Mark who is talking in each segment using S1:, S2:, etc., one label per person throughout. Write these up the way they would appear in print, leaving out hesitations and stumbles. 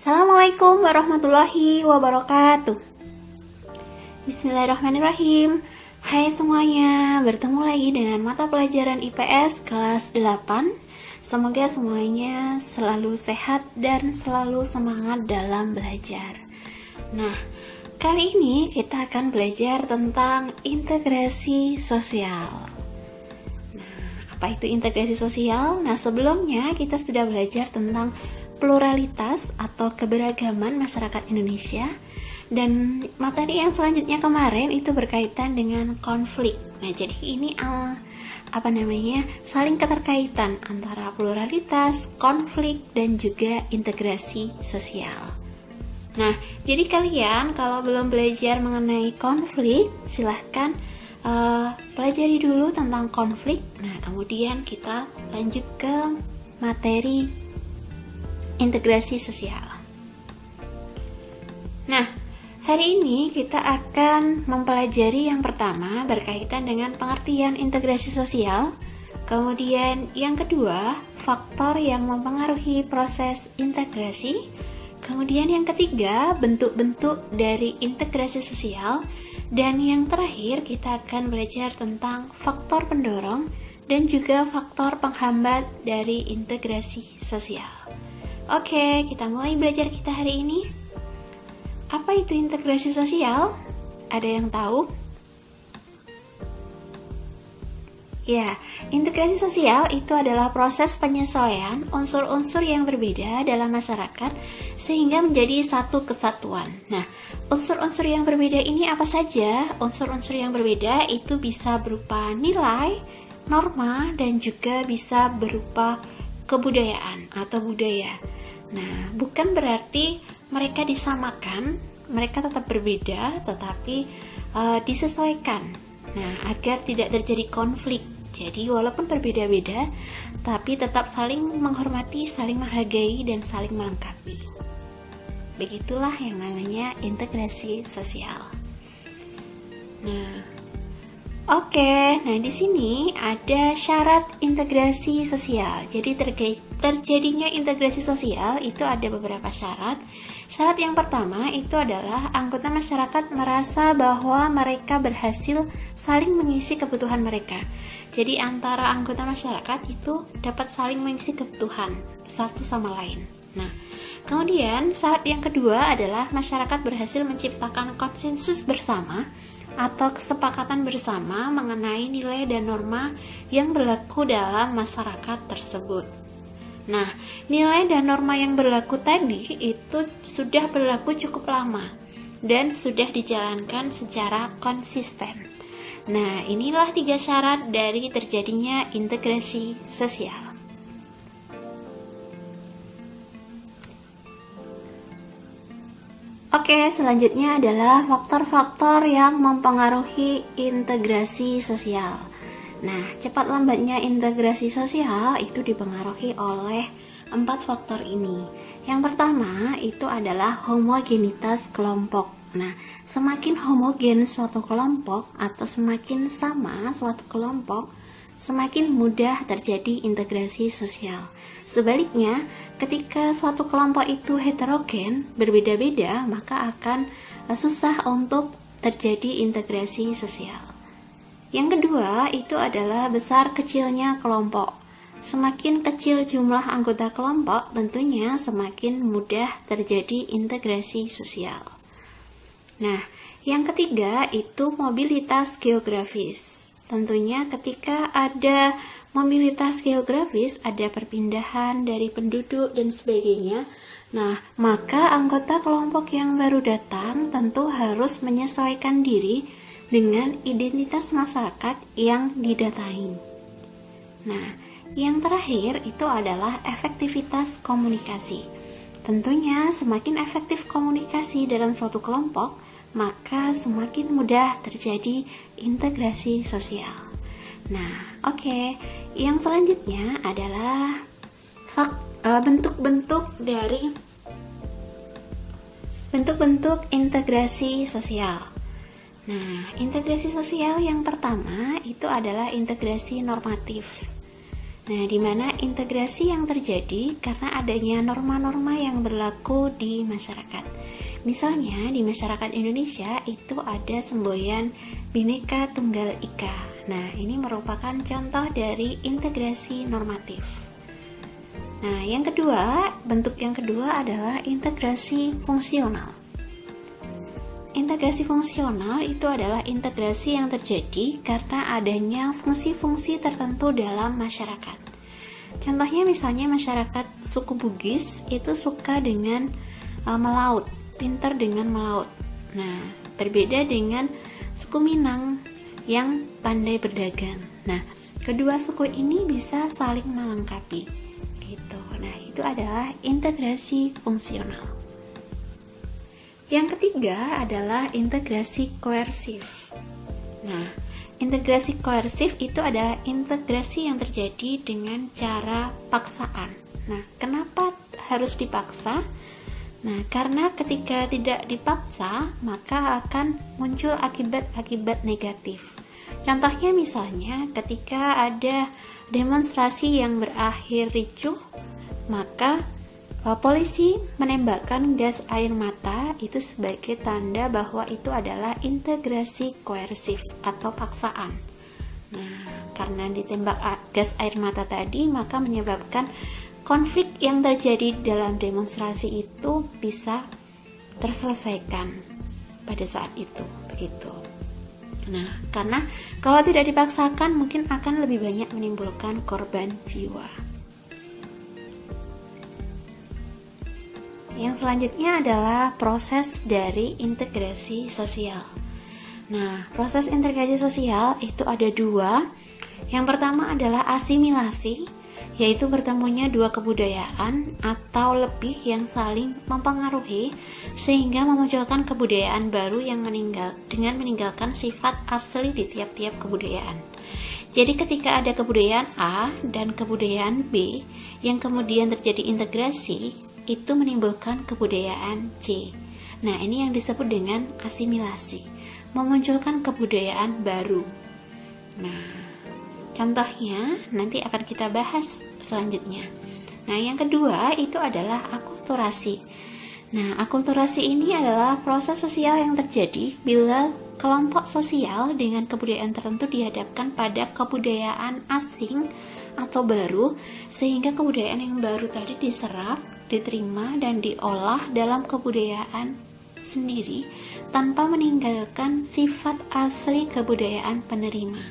S1: Assalamualaikum warahmatullahi wabarakatuh. Bismillahirrahmanirrahim. Hai semuanya, bertemu lagi dengan mata pelajaran IPS kelas 8. Semoga semuanya selalu sehat dan selalu semangat dalam belajar. Nah, kali ini kita akan belajar tentang integrasi sosial. Nah, apa itu integrasi sosial? Nah, sebelumnya kita sudah belajar tentang pluralitas atau keberagaman masyarakat Indonesia, dan materi yang selanjutnya kemarin itu berkaitan dengan konflik. Nah, jadi ini saling keterkaitan antara pluralitas, konflik, dan juga integrasi sosial. Nah, jadi kalian kalau belum belajar mengenai konflik, silahkan pelajari dulu tentang konflik. Nah, kemudian kita lanjut ke materi integrasi sosial. Nah, hari ini kita akan mempelajari yang pertama berkaitan dengan pengertian integrasi sosial. Kemudian yang kedua, faktor yang mempengaruhi proses integrasi. Kemudian yang ketiga, bentuk-bentuk dari integrasi sosial. Dan yang terakhir, kita akan belajar tentang faktor pendorong dan juga faktor penghambat dari integrasi sosial. Oke, kita mulai belajar kita hari ini. Apa itu integrasi sosial? Ada yang tahu? Ya, integrasi sosial itu adalah proses penyesuaian unsur-unsur yang berbeda dalam masyarakat sehingga menjadi satu kesatuan. Nah, unsur-unsur yang berbeda ini apa saja? Unsur-unsur yang berbeda itu bisa berupa nilai, norma, dan juga bisa berupa kebudayaan atau budaya. Nah, bukan berarti mereka disamakan, mereka tetap berbeda, tetapi disesuaikan. Nah, agar tidak terjadi konflik. Jadi, walaupun berbeda-beda, tapi tetap saling menghormati, saling menghargai, dan saling melengkapi. Begitulah yang namanya integrasi sosial. Nah, nah di sini ada syarat integrasi sosial. Jadi terjadinya integrasi sosial itu ada beberapa syarat. Syarat yang pertama itu adalah anggota masyarakat merasa bahwa mereka berhasil saling mengisi kebutuhan mereka. Jadi antara anggota masyarakat itu dapat saling mengisi kebutuhan satu sama lain. Nah, kemudian syarat yang kedua adalah masyarakat berhasil menciptakan konsensus bersama atau kesepakatan bersama mengenai nilai dan norma yang berlaku dalam masyarakat tersebut. Nah, nilai dan norma yang berlaku tadi itu sudah berlaku cukup lama dan sudah dijalankan secara konsisten. Nah, inilah 3 syarat dari terjadinya integrasi sosial. Oke, selanjutnya adalah faktor-faktor yang mempengaruhi integrasi sosial. Nah, cepat lambatnya integrasi sosial itu dipengaruhi oleh 4 faktor ini. Yang pertama itu adalah homogenitas kelompok. Nah, semakin homogen suatu kelompok atau semakin sama suatu kelompok, semakin mudah terjadi integrasi sosial. Sebaliknya, ketika suatu kelompok itu heterogen, berbeda-beda, maka akan susah untuk terjadi integrasi sosial. Yang kedua, itu adalah besar kecilnya kelompok. Semakin kecil jumlah anggota kelompok, tentunya semakin mudah terjadi integrasi sosial. Nah, yang ketiga itu mobilitas geografis. Tentunya ketika ada mobilitas geografis, ada perpindahan dari penduduk dan sebagainya. Nah, maka anggota kelompok yang baru datang tentu harus menyesuaikan diri dengan identitas masyarakat yang didatangi. Nah, yang terakhir itu adalah efektivitas komunikasi. Tentunya semakin efektif komunikasi dalam suatu kelompok, maka semakin mudah terjadi integrasi sosial. Nah, oke. Yang selanjutnya adalah bentuk-bentuk integrasi sosial. Nah, integrasi sosial yang pertama itu adalah integrasi normatif. Nah, di mana integrasi yang terjadi karena adanya norma-norma yang berlaku di masyarakat. Misalnya di masyarakat Indonesia itu ada semboyan Bhinneka Tunggal Ika. Nah, ini merupakan contoh dari integrasi normatif. Nah, bentuk yang kedua adalah integrasi fungsional. Integrasi fungsional itu adalah integrasi yang terjadi karena adanya fungsi-fungsi tertentu dalam masyarakat. Contohnya misalnya masyarakat suku Bugis itu suka dengan melaut, pintar dengan melaut. Nah, berbeda dengan suku Minang yang pandai berdagang. Nah, kedua suku ini bisa saling melengkapi gitu. Nah, itu adalah integrasi fungsional. Yang ketiga adalah integrasi koersif. Nah, integrasi koersif itu adalah integrasi yang terjadi dengan cara paksaan. Nah, kenapa harus dipaksa? Nah, karena ketika tidak dipaksa, maka akan muncul akibat-akibat negatif. Contohnya misalnya ketika ada demonstrasi yang berakhir ricuh, maka polisi menembakkan gas air mata itu sebagai tanda bahwa itu adalah integrasi koersif atau paksaan. Nah, karena ditembak gas air mata tadi, maka menyebabkan konflik yang terjadi dalam demonstrasi itu bisa terselesaikan pada saat itu, begitu. Nah, karena kalau tidak dipaksakan mungkin akan lebih banyak menimbulkan korban jiwa. Yang selanjutnya adalah proses dari integrasi sosial. Nah, proses integrasi sosial itu ada dua. Yang pertama adalah asimilasi, yaitu bertemunya dua kebudayaan atau lebih yang saling mempengaruhi sehingga memunculkan kebudayaan baru yang dengan meninggalkan sifat asli di tiap-tiap kebudayaan. Jadi ketika ada kebudayaan A dan kebudayaan B yang kemudian terjadi integrasi, itu menimbulkan kebudayaan C. Nah, ini yang disebut dengan asimilasi, memunculkan kebudayaan baru. Nah, contohnya nanti akan kita bahas selanjutnya. Nah, yang kedua itu adalah akulturasi. Nah, akulturasi ini adalah proses sosial yang terjadi bila kelompok sosial dengan kebudayaan tertentu dihadapkan pada kebudayaan asing atau baru, sehingga kebudayaan yang baru tadi diserap, diterima, dan diolah dalam kebudayaan sendiri tanpa meninggalkan sifat asli kebudayaan penerima.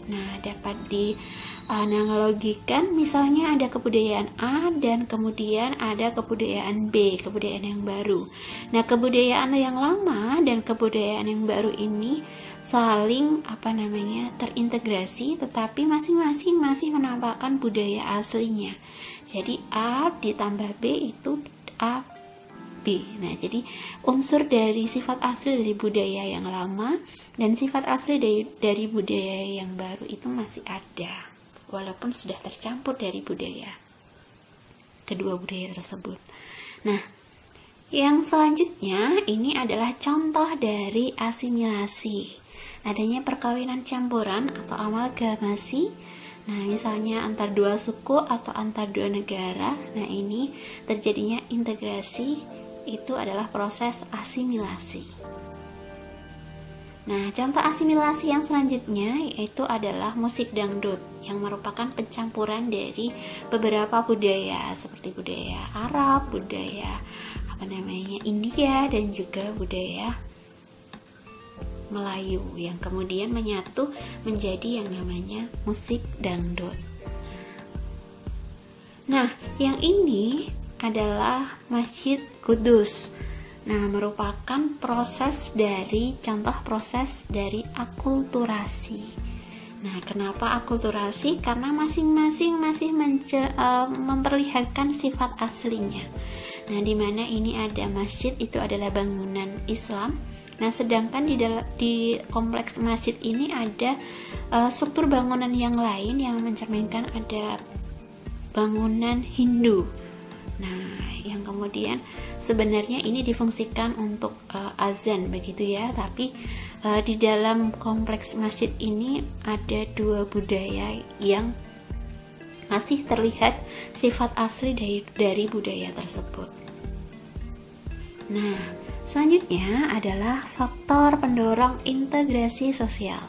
S1: Nah, dapat dianalogikan misalnya ada kebudayaan A dan kemudian ada kebudayaan B, kebudayaan yang baru. Nah, kebudayaan yang lama dan kebudayaan yang baru ini saling terintegrasi, tetapi masing-masing masih menampakkan budaya aslinya. Jadi A ditambah B itu A B. Nah, jadi unsur dari sifat asli dari budaya yang lama dan sifat asli dari budaya yang baru itu masih ada, walaupun sudah tercampur dari kedua budaya tersebut. Nah, yang selanjutnya ini adalah contoh dari asimilasi. Adanya perkawinan campuran atau amalgamasi. Nah, misalnya antar dua suku atau antar dua negara. Nah, ini terjadinya integrasi, itu adalah proses asimilasi. Nah, contoh asimilasi yang selanjutnya yaitu adalah musik dangdut yang merupakan pencampuran dari beberapa budaya seperti budaya Arab, budaya India, dan juga budaya Melayu yang kemudian menyatu menjadi yang namanya musik dangdut. Nah, yang ini adalah Masjid Qudus. Nah, merupakan contoh proses dari akulturasi. Nah, kenapa akulturasi? Karena masing-masing masih memperlihatkan sifat aslinya. Nah, di mana ini ada masjid itu adalah bangunan Islam. Nah, sedangkan di kompleks masjid ini ada struktur bangunan yang lain yang mencerminkan ada bangunan Hindu. Nah, yang kemudian sebenarnya ini difungsikan untuk azan begitu ya, tapi di dalam kompleks masjid ini ada dua budaya yang masih terlihat sifat asli dari budaya tersebut. Nah, selanjutnya adalah faktor pendorong integrasi sosial.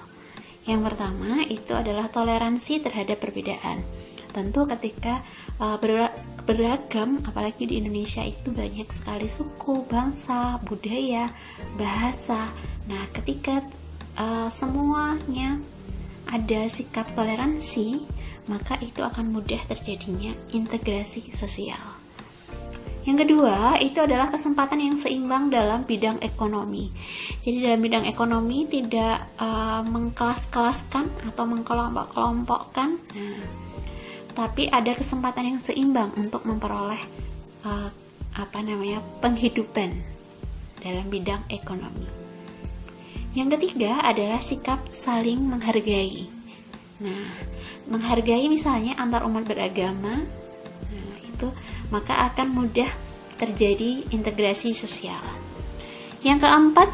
S1: Yang pertama itu adalah toleransi terhadap perbedaan. Tentu ketika beragam, apalagi di Indonesia itu banyak sekali suku, bangsa, budaya, bahasa. Nah, ketika semuanya ada sikap toleransi, maka itu akan mudah terjadinya integrasi sosial. Yang kedua, itu adalah kesempatan yang seimbang dalam bidang ekonomi. Jadi dalam bidang ekonomi tidak mengkelas-kelaskan atau mengkelompok-kelompokkan, tapi ada kesempatan yang seimbang untuk memperoleh penghidupan dalam bidang ekonomi. Yang ketiga adalah sikap saling menghargai. Nah, menghargai misalnya antar umat beragama, maka akan mudah terjadi integrasi sosial. Yang keempat,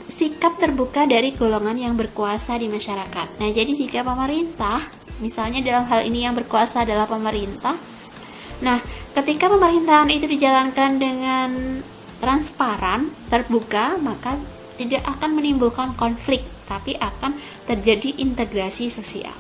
S1: sikap terbuka dari golongan yang berkuasa di masyarakat. Nah, jadi jika pemerintah, misalnya dalam hal ini yang berkuasa adalah pemerintah, nah, ketika pemerintahan itu dijalankan dengan transparan, terbuka, maka tidak akan menimbulkan konflik, tapi akan terjadi integrasi sosial.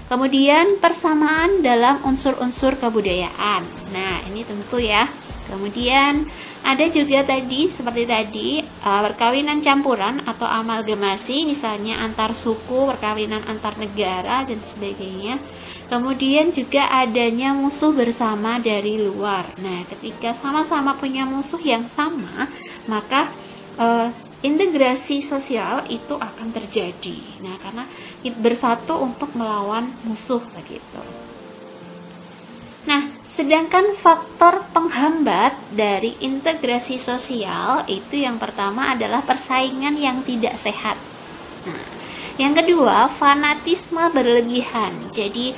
S1: Kemudian persamaan dalam unsur-unsur kebudayaan. Nah, ini tentu ya. Kemudian ada juga seperti tadi perkawinan campuran atau amalgamasi, misalnya antar suku, perkawinan antar negara dan sebagainya. Kemudian juga adanya musuh bersama dari luar. Nah, ketika sama-sama punya musuh yang sama, maka integrasi sosial itu akan terjadi. Nah, karena bersatu untuk melawan musuh begitu. Nah, sedangkan faktor penghambat dari integrasi sosial itu yang pertama adalah persaingan yang tidak sehat. Nah, yang kedua, fanatisme berlebihan. Jadi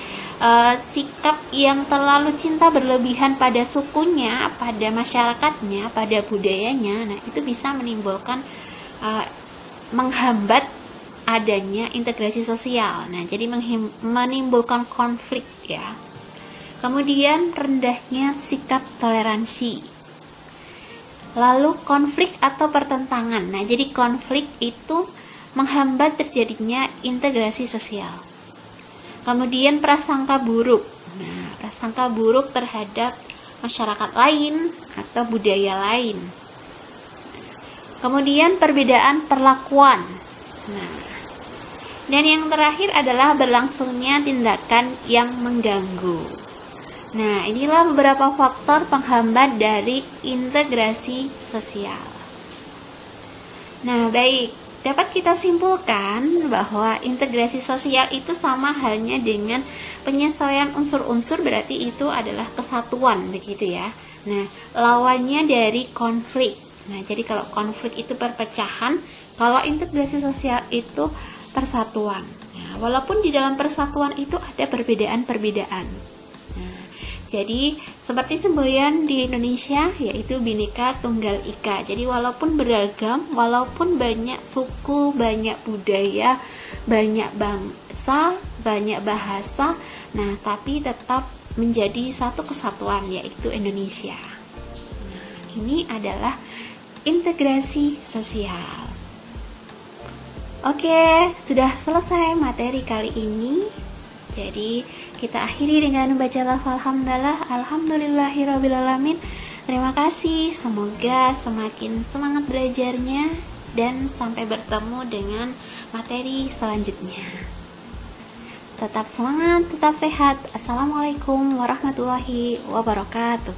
S1: sikap yang terlalu cinta berlebihan pada sukunya, pada masyarakatnya, pada budayanya, nah itu bisa menimbulkan menghambat adanya integrasi sosial. Nah, jadi menimbulkan konflik ya. Kemudian rendahnya sikap toleransi. Lalu konflik atau pertentangan. Nah, jadi konflik itu menghambat terjadinya integrasi sosial. Kemudian prasangka buruk. Nah, prasangka buruk terhadap masyarakat lain atau budaya lain. Kemudian perbedaan perlakuan. Nah, dan yang terakhir adalah berlangsungnya tindakan yang mengganggu. Nah, inilah beberapa faktor penghambat dari integrasi sosial. Nah, baik. Dapat kita simpulkan bahwa integrasi sosial itu sama halnya dengan penyesuaian unsur-unsur, berarti itu adalah kesatuan begitu ya. Nah, lawannya dari konflik. Nah, jadi kalau konflik itu perpecahan, kalau integrasi sosial itu persatuan. Nah, walaupun di dalam persatuan itu ada perbedaan-perbedaan. Jadi seperti semboyan di Indonesia yaitu Bhinneka Tunggal Ika. Jadi walaupun beragam, walaupun banyak suku, banyak budaya, banyak bangsa, banyak bahasa, nah tapi tetap menjadi satu kesatuan yaitu Indonesia. Nah, ini adalah integrasi sosial. Oke, sudah selesai materi kali ini. Jadi kita akhiri dengan membaca lafal hamdalah. Alhamdulillahirrabbilalamin. Terima kasih, semoga semakin semangat belajarnya dan sampai bertemu dengan materi selanjutnya. Tetap semangat, tetap sehat. Assalamualaikum warahmatullahi wabarakatuh.